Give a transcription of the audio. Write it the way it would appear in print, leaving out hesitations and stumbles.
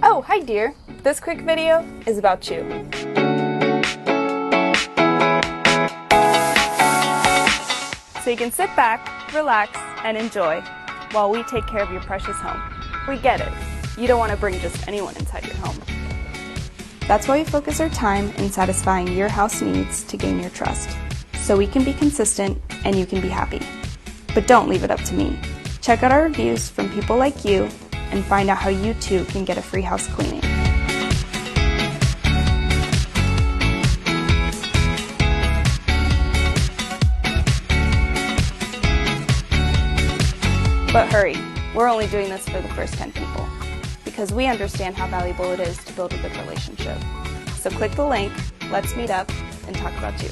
Oh, hi dear. This quick video is about you. So you can sit back, relax, and enjoy while we take care of your precious home. We get it. You don't want to bring just anyone inside your home. That's why we focus our time in satisfying your house needs to gain your trust, so we can be consistent and you can be happy. But don't leave it up to me. Check out our reviews from people like you and find out how you too can get a free house cleaning. But hurry, we're only doing this for the first 10 people, because we understand how valuable it is to build a good relationship. So click the link, let's meet up, and talk about you.